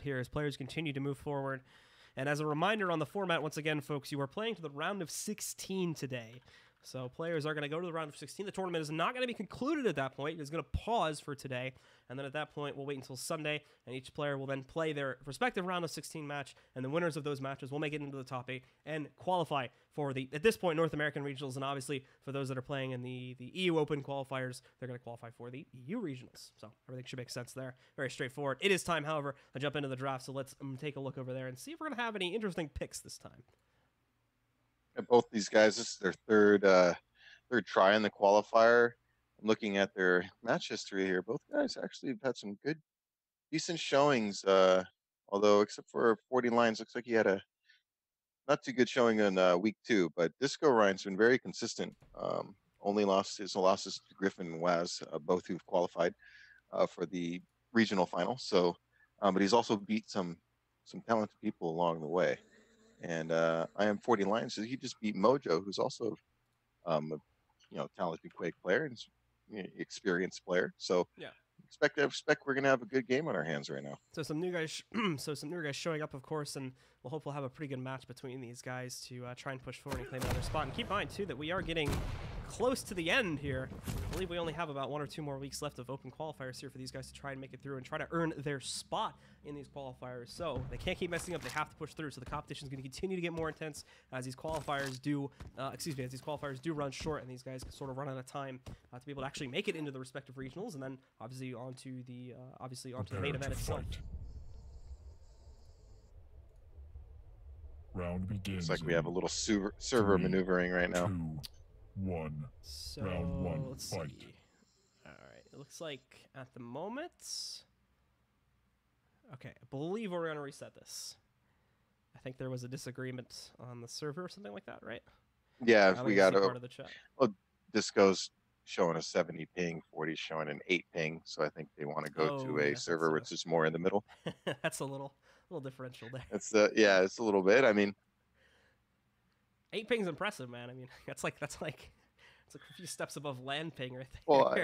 here as players continue to move forward. And as a reminder on the format, once again, folks, you are playing to the round of 16 today. So players are going to go to the round of 16. The tournament is not going to be concluded at that point. It is going to pause for today. And then at that point, we'll wait until Sunday, and each player will then play their respective round of 16 match, and the winners of those matches will make it into the top 8 and qualify for the, at this point, North American Regionals. And obviously, for those that are playing in the EU Open qualifiers, they're going to qualify for the EU Regionals. So everything should make sense there. Very straightforward. It is time, however, to jump into the draft. So let's take a look over there and see if we're going to have any interesting picks this time. Both these guys, this is their third try in the qualifier. I'm looking at their match history here. Both guys actually have had some good, decent showings. Although except for FortyLions, looks like he had a not too good showing in week 2. But discoRyne's been very consistent. Only his losses to Griffin and Waz, both who've qualified for the regional final. So, but he's also beat some talented people along the way. And I am FortyLions, so he just beat Mojo, who's also a talented Quake player and experienced player. So yeah, expect we're gonna have a good game on our hands right now. So some new guys, showing up, of course, and we'll hopefully have a pretty good match between these guys to try and push forward and claim another spot. And keep in mind too that we are getting close to the end here. I believe we only have about 1 or 2 more weeks left of open qualifiers here for these guys to try and make it through and try to earn their spot in these qualifiers. So they can't keep messing up. They have to push through. So the competition is going to continue to get more intense as these qualifiers do. As these qualifiers do run short, and these guys sort of run out of time to be able to actually make it into the respective regionals, and then obviously onto the main event itself. Round begins. Looks like we have a little server maneuvering right now. 2, 1. So Round 1. let's see. All right, it looks like at the moment. Okay, I believe we're gonna reset this. I think there was a disagreement on the server or something like that, right? Yeah, we got part of the chat. Well, Disco's showing a 70 ping, 40's showing an 8 ping, so I think they want to go to a server which is more in the middle. That's a little differential there. It's it's a little bit. I mean, 8 ping's impressive, man. I mean, it's like a few steps above land ping right there. Well,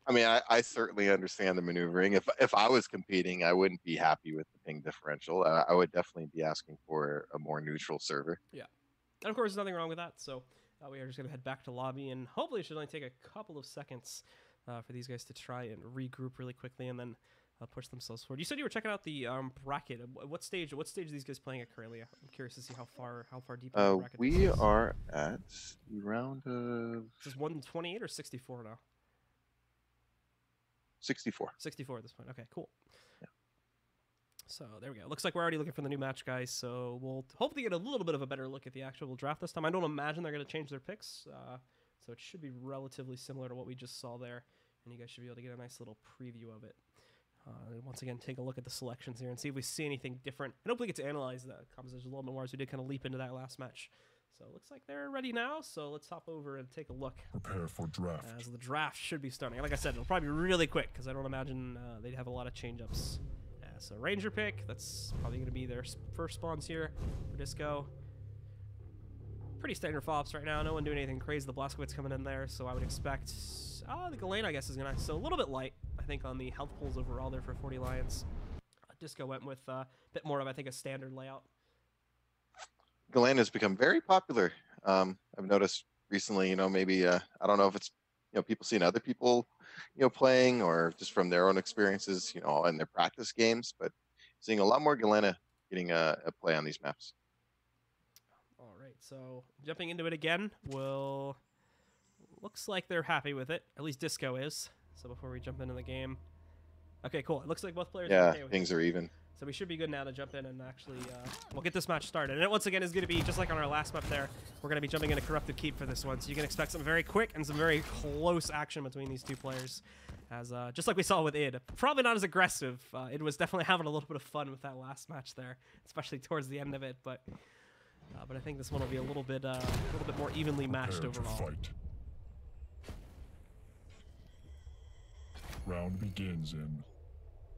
I mean, I certainly understand the maneuvering. If I was competing, I wouldn't be happy with the ping differential. I would definitely be asking for a more neutral server. Yeah, and of course, there's nothing wrong with that. So we are just going to head back to lobby, and hopefully it should only take a couple of seconds for these guys to try and regroup really quickly, and then push themselves forward. You said you were checking out the bracket. What stage are these guys playing at currently? I'm curious to see how far deep in the bracket we are at the round of... Is this 128 or 64 now? 64. 64 at this point. Okay, cool. Yeah. So there we go. Looks like we're already looking for the new match, guys. So we'll hopefully get a little bit of a better look at the actual draft this time. I don't imagine they're going to change their picks, so it should be relatively similar to what we just saw there, and you guys should be able to get a nice little preview of it. Once again, take a look at the selections here and see if we see anything different. And hopefully get to analyze the composition a little bit more as we did kind of leap into that last match. So it looks like they're ready now. So let's hop over and take a look. Prepare for draft. As the draft should be starting. Like I said, it'll probably be really quick because I don't imagine they'd have a lot of change-ups. So Ranger pick, that's probably going to be their first spawns here for Disco. Pretty standard flops right now. No one doing anything crazy. The Blaskowitz coming in there, so I would expect... the Galen, I guess, is going to... So a little bit light, I think, on the health pools overall there for FortyLions. Disco went with a bit more of, I think, a standard layout. Galen has become very popular. I've noticed recently, maybe, I don't know if it's, people seeing other people, playing or just from their own experiences, in their practice games, but seeing a lot more Galena getting a play on these maps. All right, so jumping into it again, looks like they're happy with it. At least Disco is. So before we jump into the game. Okay, cool. It looks like both players are okay with things it. Are even. So we should be good now to jump in and actually, we'll get this match started. And it once again is going to be, just like on our last map there, we're going to be jumping into Corrupted Keep for this one. So you can expect some very quick and some very close action between these two players. As just like we saw with Id. Probably not as aggressive. Id was definitely having a little bit of fun with that last match there, especially towards the end of it. But I think this one will be a little bit more evenly matched overall. Fight. Round begins in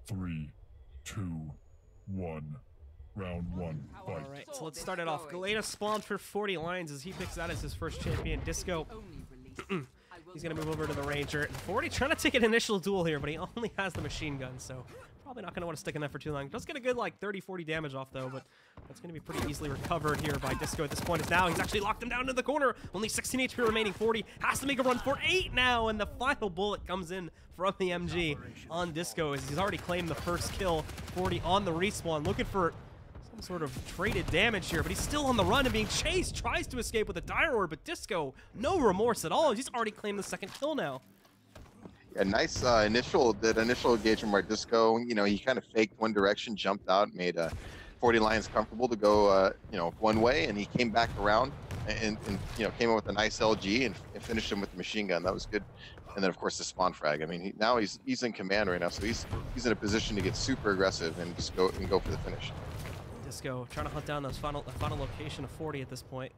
3, 2, 1. Round 1. Fight. All right, so let's start it off. Galena spawned for FortyLions as he picks that as his first champion. Disco, he's going to move over to the Ranger. And 40 trying to take an initial duel here, but he only has the machine gun, so Probably not going to want to stick in that for too long. Does get a good like 30-40 damage off though, but that's going to be pretty easily recovered here by Disco at this point. As now he's actually locked him down into the corner. Only 16 HP remaining. 40 has to make a run for 8 now, and the final bullet comes in from the MG on Disco as he's already claimed the first kill. 40 on the respawn, looking for some sort of traded damage here, but he's still on the run and being chased. Tries to escape with a dire orb, but Disco, no remorse at all. He's already claimed the second kill now. Yeah, nice initial engagement by Disco. You know, he kind of faked one direction, jumped out, made FortyLions comfortable to go, you know, one way, and he came back around and you know, came in with a nice LG and finished him with the machine gun. That was good. And then of course the spawn frag. I mean, now he's in command right now, so he's in a position to get super aggressive and just go for the finish. Disco trying to hunt down the final location of 40 at this point.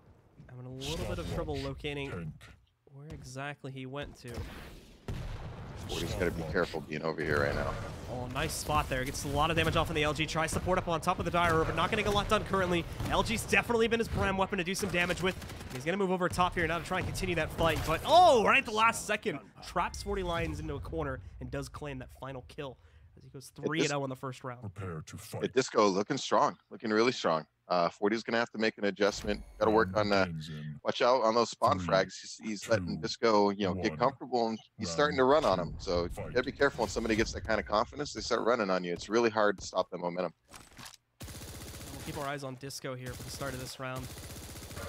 Having a little bit of trouble locating where exactly he went to. 40's got to be careful being over here right now. Oh, nice spot there. Gets a lot of damage off on the LG. Tries to port up on top of the dire, but not getting a lot done currently. LG's definitely been his prime weapon to do some damage with. He's going to move over top here now to try and continue that fight. But, oh, right at the last second, traps FortyLions into a corner and does claim that final kill as he goes 3-0 in the first round. Prepare to fight. Disco looking strong, looking really strong. 40's going to have to make an adjustment. Got to work on watch out on those spawn frags. He's letting Disco, you know, get comfortable, and he's starting to run on him. So you got to be careful when somebody gets that kind of confidence. They start running on you. It's really hard to stop the momentum. We'll keep our eyes on Disco here for the start of this round.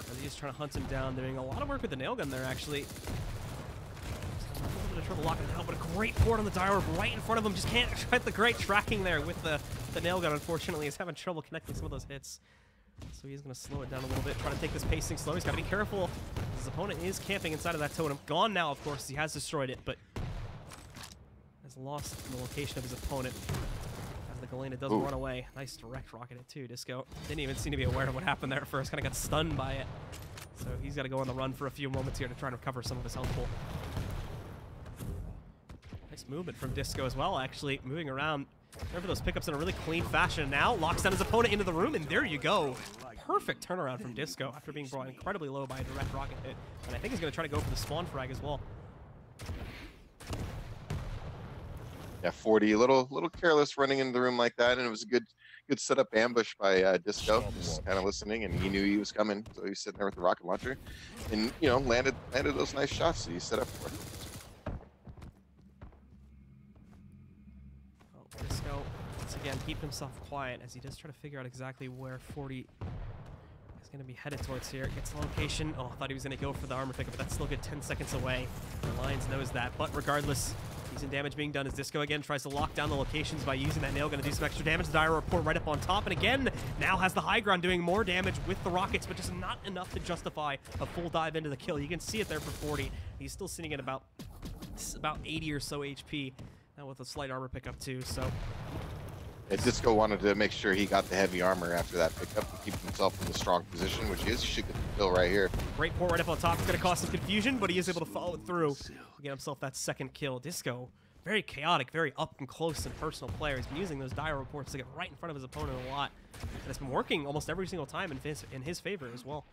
As he's trying to hunt him down, doing a lot of work with the nail gun there, actually. A little bit of trouble locking it down, but a great port on the dire orb right in front of him. Just can't get the great tracking there with the nail gun, unfortunately. He's having trouble connecting some of those hits. So he's going to slow it down a little bit, trying to take this pacing slow. He's got to be careful. His opponent is camping inside of that totem. Gone now, of course. He has destroyed it, but has lost the location of his opponent. As the Galena does run away. Nice direct rocket it too, Disco. Didn't even seem to be aware of what happened there at first. Kind of got stunned by it. So he's got to go on the run for a few moments here to try and recover some of his health pool. Nice movement from Disco as well, actually. Moving around. Remember those pickups in a really clean fashion. Now locks down his opponent into the room, and there you go. Perfect turnaround from Disco after being brought incredibly low by a direct rocket hit. And I think he's going to try to go for the spawn frag as well. Yeah, 40 a little careless running into the room like that, and it was a good setup ambush by Disco, just kind of listening, and he knew he was coming, so he's sitting there with the rocket launcher, and you know, landed those nice shots that he set up for. Disco, once again, keep himself quiet as he does try to figure out exactly where 40 is going to be headed towards here. Gets the location. Oh, I thought he was going to go for the armor pickup, but that's still good 10 seconds away. The Lions knows that, but regardless, decent damage being done as Disco again tries to lock down the locations by using that nail gun to do some extra damage. The dire report right up on top, and again, now has the high ground doing more damage with the rockets, but just not enough to justify a full dive into the kill. You can see it there for 40. He's still sitting at about 80 or so HP. Now with a slight armor pickup too, so. Yeah, Disco wanted to make sure he got the heavy armor after that pickup to keep himself in the strong position, which he is. He should get the kill right here. Great port right up on top. It's going to cause some confusion, but he is able to follow it through to get himself that second kill. Disco, very chaotic, very up and close and personal player. He's been using those dire reports to get right in front of his opponent a lot. And it's been working almost every single time in his favor as well.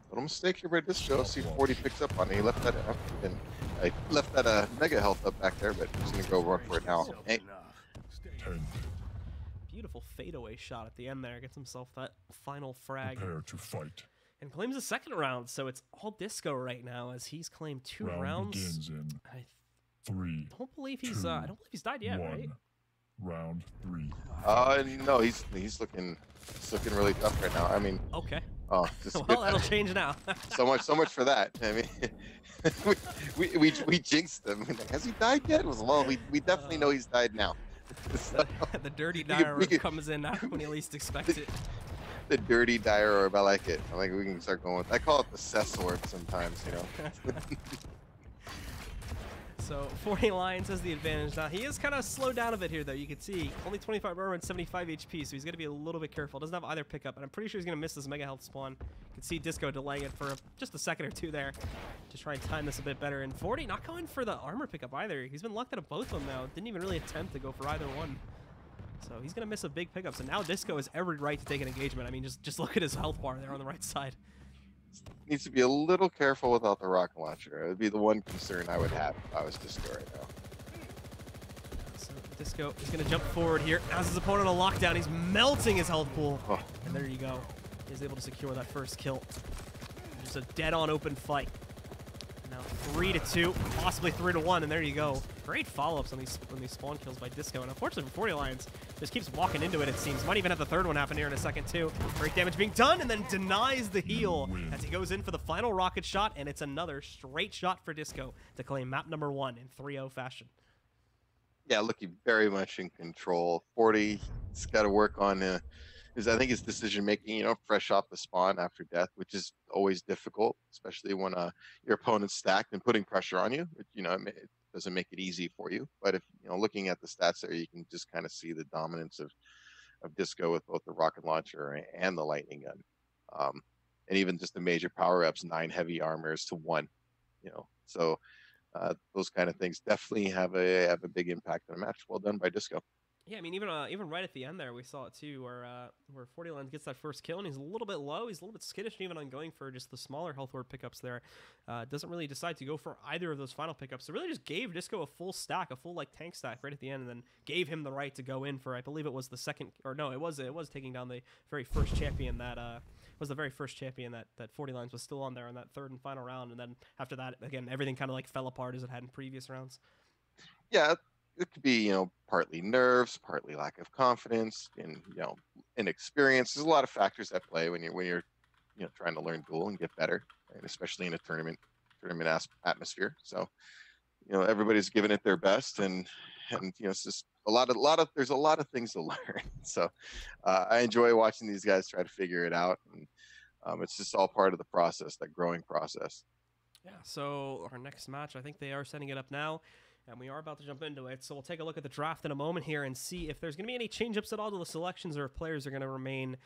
Little mistake here by Disco. See 40 picks up on it. He left that mega health up back there, but he's gonna go run for it now. Hey. Beautiful fadeaway shot at the end there. Gets himself that final frag. Prepare to fight. And claims a second round, so it's all Disco right now as he's claimed 2 rounds. Begins in I 3. don't believe he's died yet, 1. right? Round 3. No, he's looking really tough right now. I mean, okay. Oh, well, that'll change now. so much for that. I mean, we jinxed him. Has he died yet? Well, we definitely know he's died now. So, the dirty dire comes in when you least expect it. The dirty dire orb, I like it. I like we can start going with. I call it the cess orb sometimes, you know. So 40Lions has the advantage now. He is kind of slowed down a bit here, though. You can see only 25 armor and 75 HP, so he's going to be a little bit careful. Doesn't have either pickup, and I'm pretty sure he's going to miss this mega health spawn. You can see Disco delaying it for just a second or two there to try and time this a bit better. And 40 not going for the armor pickup either. He's been locked out of both of them now. Didn't even really attempt to go for either one. So he's going to miss a big pickup. So now Disco has every right to take an engagement. I mean, just look at his health bar there on the right side. Needs to be a little careful without the rocket launcher. It would be the one concern I would have if I was Disco right now. So Disco is going to jump forward here. As his opponent on lockdown, he's melting his health pool. Oh. And there you go. He's able to secure that first kill. Just a dead-on open fight. Now 3-2, possibly 3-1, and there you go. Great follow-ups on these spawn kills by Disco, and unfortunately for FortyLions, just keeps walking into it, it seems. Might even have the third one happen here in a second, too. Great damage being done, and then denies the heal as he goes in for the final rocket shot, and it's another straight shot for Disco to claim map number 1 in 3-0 fashion. Yeah, looking very much in control. 40's got to work on I think his decision making, you know, fresh off the spawn after death, which is always difficult, especially when your opponent's stacked and putting pressure on you. You know, it doesn't make it easy for you. But if you know, looking at the stats there, you can just kind of see the dominance of Disco with both the rocket launcher and the lightning gun, and even just the major power ups, 9 heavy armors to 1. You know, so. Those kind of things definitely have a big impact on a match. Well done by Disco. Yeah, I mean, even right at the end there, we saw it too, where FortyLions gets that first kill, and he's a little bit low. He's a little bit skittish, and even on going for just the smaller health ward pickups there. Doesn't really decide to go for either of those final pickups. So really just gave Disco a full stack, a full like tank stack right at the end, and then gave him the right to go in for, I believe it was the second, or no, it was taking down the very first champion that was the very first champion that FortyLions was still on there in that third and final round. And then after that, again, everything kind of like fell apart as it had in previous rounds. Yeah, it could be, you know, partly nerves, partly lack of confidence, and you know, inexperience. There's a lot of factors at play when you're you know, trying to learn Duel and get better, and especially in a tournament atmosphere. So, you know, everybody's giving it their best, and you know, it's just there's a lot of things to learn. So I enjoy watching these guys try to figure it out, and it's just all part of the process, that growing process. Yeah, so our next match, I think they are setting it up now, and we are about to jump into it. So we'll take a look at the draft in a moment here and see if there's going to be any change-ups at all to the selections, or if players are going to remain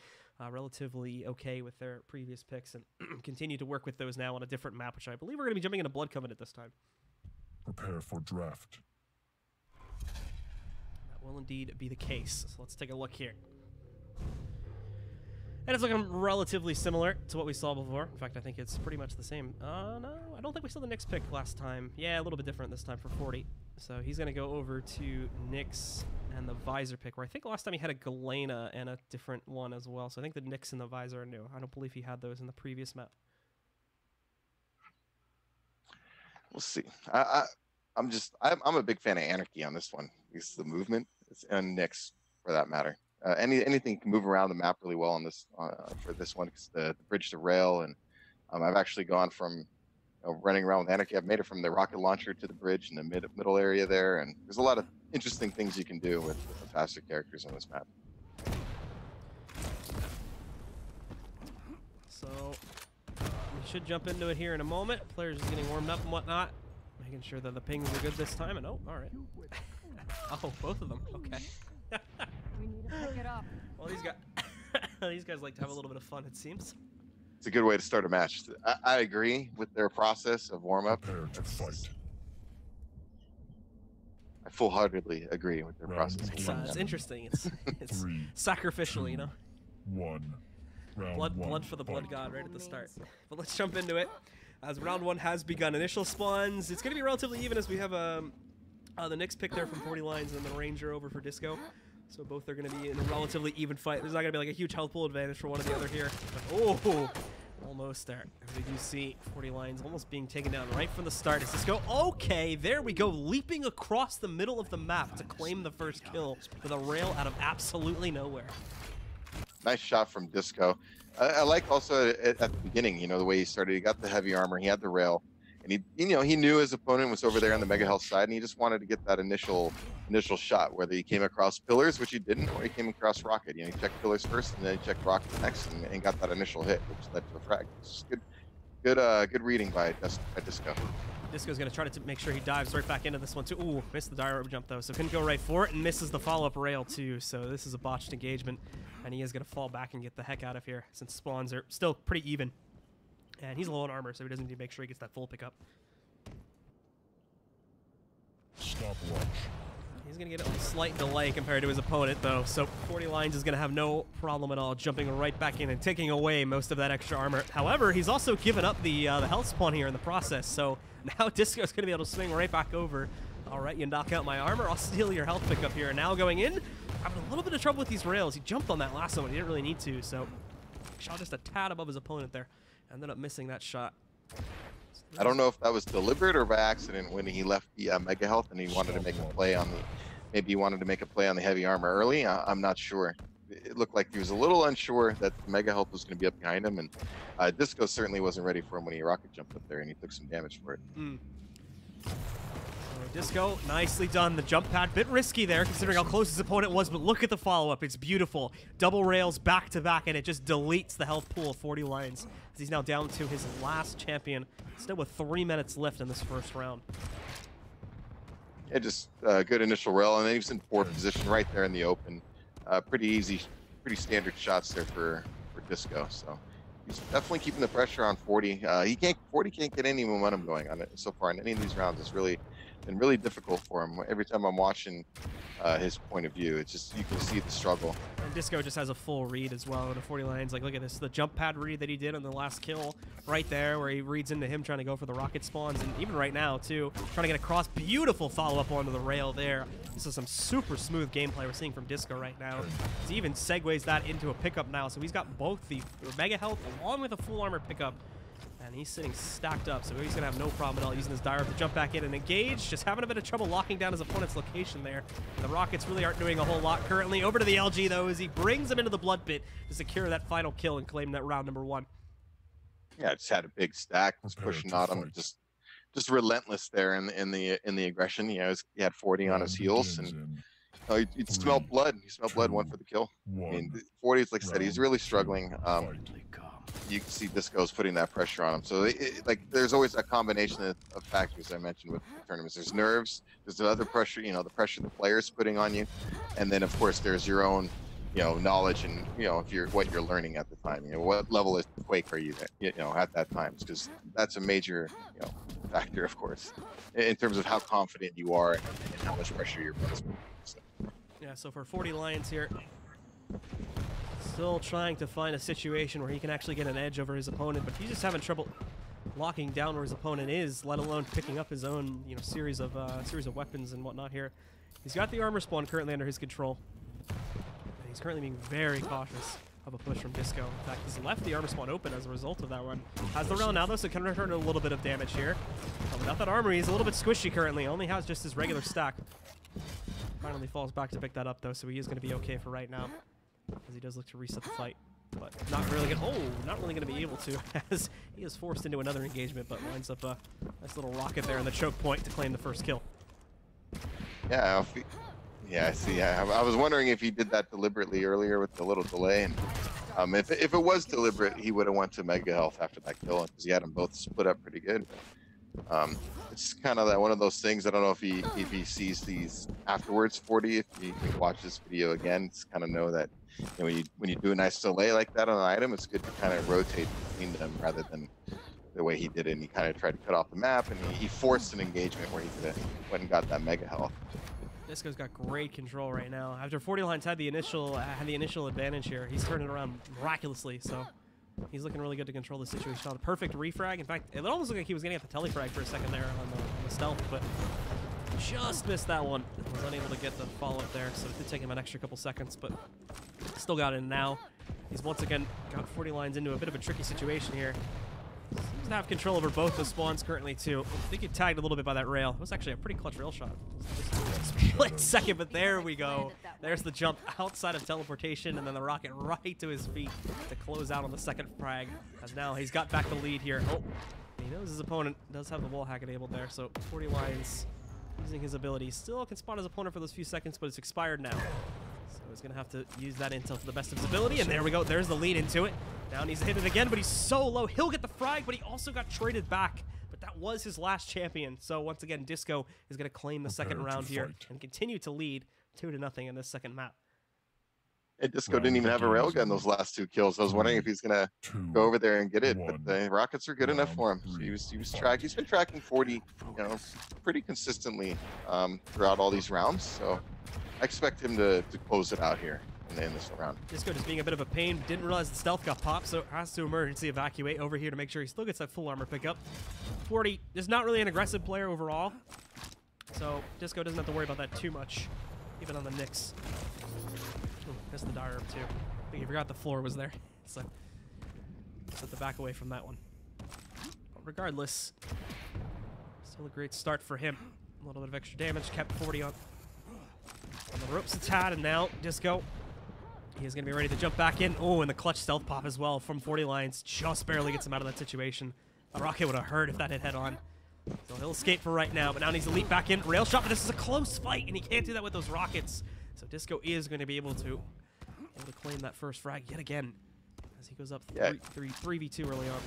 relatively okay with their previous picks and continue to work with those now on a different map, which I believe we're going to be jumping into Blood Covenant this time. Prepare for draft. That will indeed be the case. So let's take a look here. And it's looking relatively similar to what we saw before. In fact, I think it's pretty much the same. No, I don't think we saw the Nyx pick last time. Yeah, a little bit different this time for 40. So he's going to go over to Nyx and the Visor pick, where I think last time he had a Galena and a different one as well. So I think the Nyx and the Visor are new. I don't believe he had those in the previous map. We'll see. I'm a big fan of Anarchy on this one. It's the movement, and Nyx for that matter. Anything can move around the map really well on this for this one, because the bridge to rail, and I've actually gone from running around with Anarchy. I've made it from the rocket launcher to the bridge in the middle area there, and there's a lot of interesting things you can do with the faster characters on this map. So we should jump into it here in a moment. Players are getting warmed up and whatnot, making sure that the pings are good this time. And oh, all right. Oh, both of them. Okay. We need to pick it up. Well, these guys like to have a little bit of fun, it seems. It's a good way to start a match. I agree with their process of warm-up. Prepare to fight. I full-heartedly agree with their Round process. one. It's interesting. It's 3, sacrificial, 2, you know. 1. Round 1. Blood for the blood fight. god right at the start. But let's jump into it. As round 1 has begun. Initial spawns. It's going to be relatively even, as we have the Nyx pick there from FortyLions and the Ranger over for Disco. So both are going to be in a relatively even fight. There's not going to be like a huge health pool advantage for one or the other here. But, oh, almost there. As we do see FortyLions almost being taken down right from the start. As Disco, okay, there we go, leaping across the middle of the map to claim the first kill with a rail out of absolutely nowhere. Nice shot from Disco. I like also at the beginning, you know, the way he started. He got the heavy armor, he had the rail, and he knew his opponent was over there on the mega health side, and he just wanted to get that initial shot, whether he came across pillars, which he didn't, or he came across rocket. You know, he checked pillars first, and then he checked rocket next, and got that initial hit, which led to the frag. It's good reading by Disco. Disco's going to try to make sure he dives right back into this one too. Ooh, missed the dire jump though, so couldn't go right for it, and misses the follow-up rail too. So this is a botched engagement, and he is going to fall back and get the heck out of here, since spawns are still pretty even. And he's low on armor, so he doesn't need to make sure he gets that full pickup. Stopwatch. He's going to get a slight delay compared to his opponent, though, so FortyLions is going to have no problem at all jumping right back in and taking away most of that extra armor. However, he's also given up the health spawn here in the process, so now Disco's going to be able to swing right back over All right, you knock out my armor, I'll steal your health pickup here. And now going in, having a little bit of trouble with these rails. He jumped on that last one, he didn't really need to, so shot just a tad above his opponent there. Ended up missing that shot. I don't know if that was deliberate or by accident when he left the Mega Health and he wanted to make a play on the, maybe he wanted to make a play on the heavy armor early. I'm not sure. It looked like he was a little unsure that the Mega Health was going to be up behind him, and Disco certainly wasn't ready for him when he rocket jumped up there, and he took some damage for it. So Disco, nicely done. The jump pad, bit risky there considering how close his opponent was, but look at the follow-up. It's beautiful. Double rails back to back, and it just deletes the health pool of FortyLions as he's now down to his last champion, still with 3 minutes left in this first round. Yeah, just good initial rail, and then he was in poor position right there in the open. Pretty easy, pretty standard shots there for Disco. So he's definitely keeping the pressure on 40. Forty can't get any momentum going on it so far in any of these rounds. It's really been really difficult for him. Every time I'm watching his point of view, it's just, you can see the struggle. And Disco just has a full read as well. And 40Lions, like, look at this, the jump pad read that he did on the last kill right there, where he reads into him trying to go for the rocket spawns, and even right now too, trying to get across. Beautiful follow-up onto the rail there. This is some super smooth gameplay we're seeing from Disco right now. He even segues that into a pickup now, so he's got both the Mega Health along with a full armor pickup. And he's sitting stacked up, so he's going to have no problem at all using his Dire to jump back in and engage. Just having a bit of trouble locking down his opponent's location there. The Rockets really aren't doing a whole lot currently. Over to the LG, though, as he brings him into the Blood Pit to secure that final kill and claim that round number 1. Yeah, just had a big stack, was pushing on him, just relentless there in the aggression. You know, he had 40 on his heels, and he smelled blood. He smelled blood, one for the kill. I mean, 40, like I said, he's really struggling. You can see Disco's putting that pressure on him. So, like, there's always a combination of factors I mentioned with tournaments. There's nerves, there's the other pressure, you know, the pressure the player's putting on you, and then of course there's your own, you know, knowledge and, you know, what you're learning at the time. You know, what level of Quake are you at, you know, at that time? Because that's a major, you know, factor, of course, in terms of how confident you are and how much pressure you're putting. So. Yeah. So for 40Lions here, still trying to find a situation where he can actually get an edge over his opponent, but he's just having trouble locking down where his opponent is, let alone picking up his own, you know, series of weapons and whatnot here. He's got the armor spawn currently under his control, and he's currently being very cautious of a push from Disco. In fact, he's left the armor spawn open as a result of that one. Has the rail now, though, so can return a little bit of damage here. But without that armor, he's a little bit squishy currently. Only has just his regular stack. Finally falls back to pick that up, though, so he is going to be okay for right now, as he does look to reset the fight, but not really going to be able to, as he is forced into another engagement, but lines up a nice little rocket there in the choke point to claim the first kill. Yeah, I see. I was wondering if he did that deliberately earlier with the little delay, and if it was deliberate, he would have went to Mega Health after that kill, because he had them both split up pretty good. It's kind of one of those things. I don't know if he sees these afterwards. 40, if he watch this video again, it's kind of know that, you know, when you do a nice delay like that on an item, it's good to kind of rotate between them rather than the way he did it. And he kind of tried to cut off the map, and he forced an engagement where he went and got that Mega Health. Disco's got great control right now. After 40Lions had the initial advantage here, he's turned it around miraculously. So he's looking really good to control the situation. On a perfect refrag. In fact, it almost looked like he was getting at the telefrag for a second there on the stealth, but just missed that one. Was unable to get the follow-up there, so it did take him an extra couple seconds, but still got in now. He's once again got 40Lions into a bit of a tricky situation here. Seems to have control over both the spawns currently, too. I think he tagged a little bit by that rail. It was actually a pretty clutch rail shot. Just a split second, but there we go. There's the jump outside of teleportation, and then the rocket right to his feet to close out on the second frag. As now he's got back the lead here. Oh, he knows his opponent does have the wall hack enabled there, so 40Lions using his ability. Still can spot his opponent for those few seconds, but it's expired now. So he's going to have to use that intel to the best of his ability, and there we go. There's the lead into it. Now needs to hit it again, but he's so low. He'll get the frag, but he also got traded back. But that was his last champion. So once again, Disco is going to claim the second round here and continue to lead 2-0 in this second map. And Disco didn't even have a railgun those last two kills. I was wondering if he's gonna go over there and get it, but the rockets are good enough for him. So he's been tracking 40, you know, pretty consistently throughout all these rounds. So I expect him to close it out here in this round. Disco just being a bit of a pain. Didn't realize the stealth got popped, so has to emergency evacuate over here to make sure he still gets that full armor pickup. 40 is not really an aggressive player overall. So Disco doesn't have to worry about that too much, even on the Knicks. Ooh, missed the dire up too. I think he forgot the floor was there. So set the back away from that one. But regardless, still a great start for him. A little bit of extra damage, kept 40 on the ropes a tad, and now Disco. He is going to be ready to jump back in. Oh, and the clutch stealth pop as well from FortyLions. Just barely gets him out of that situation. A rocket would have hurt if that hit head on. So he'll escape for right now, but now needs to leap back in. Rail shot, but this is a close fight, and he can't do that with those rockets. So Disco is going to be able to claim that first frag yet again as he goes up 3v2 early on.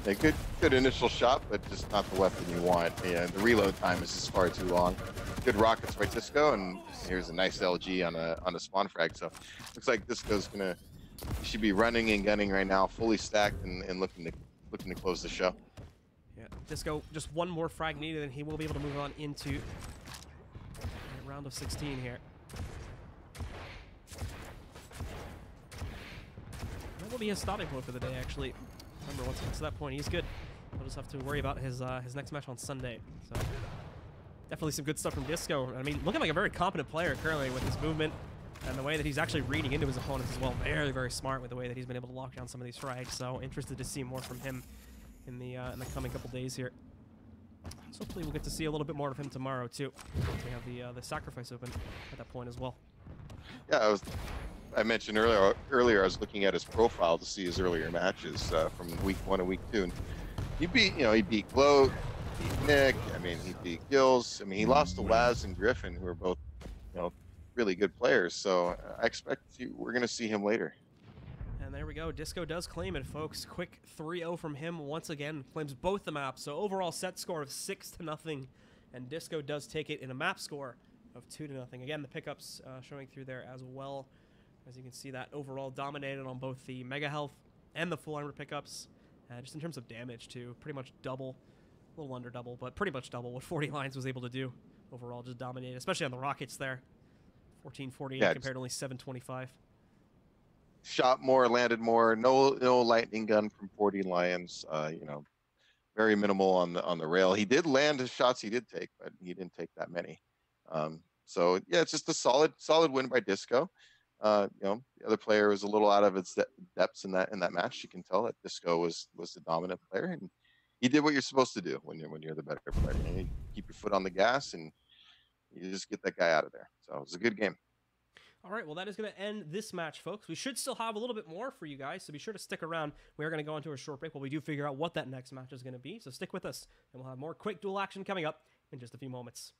Yeah, good initial shot, but just not the weapon you want. Yeah, the reload time is just far too long. Good rockets by Disco, and here's a nice LG on a spawn frag. So looks like Disco's he should be running and gunning right now, fully stacked and looking to close the show. Yeah, Disco just one more frag needed, and he will be able to move on into the round of 16 here. That will be his stopping point for the day, actually. Remember, once he gets to that point, he's good. We'll just have to worry about his next match on Sunday. So definitely some good stuff from Disco. I mean, looking like a very competent player currently with his movement and the way that he's actually reading into his opponents as well. Very, very smart with the way that he's been able to lock down some of these frags. So interested to see more from him in the coming couple days here. So hopefully we'll get to see a little bit more of him tomorrow too. We have the sacrifice open at that point as well. Yeah, I mentioned earlier I was looking at his profile to see his earlier matches from week 1 and week 2. And he beat Gloat, beat Nick. I mean, he beat Gills. I mean, he lost to Laz and Griffin, who are both, really good players. So I expect we're going to see him later. And there we go. Disco does claim it, folks. Quick 3-0 from him once again. Claims both the maps. So overall set score of 6-0. And Disco does take it in a map score of 2-0. Again, the pickups showing through there as well. As you can see, that overall dominated on both the Mega Health and the Full Armor pickups. Just in terms of damage, too. Pretty much double. A little under double, but pretty much double what FortyLions was able to do. Overall, just dominated, especially on the rockets there. 1448 compared to only 725. Shot more, landed more. No lightning gun from FortyLions. Very minimal on the rail. He did land his shots he did take, but he didn't take that many. So yeah, it's just a solid win by Disco. The other player was a little out of its depths in that match. You can tell that Disco was the dominant player, and he did what you're supposed to do when you're the better player. You keep your foot on the gas and you just get that guy out of there. So it was a good game. All right, well, that is going to end this match, folks. We should still have a little bit more for you guys, so be sure to stick around. We are going to go into a short break while we do figure out what that next match is going to be. So stick with us, and we'll have more Quake Duel action coming up in just a few moments.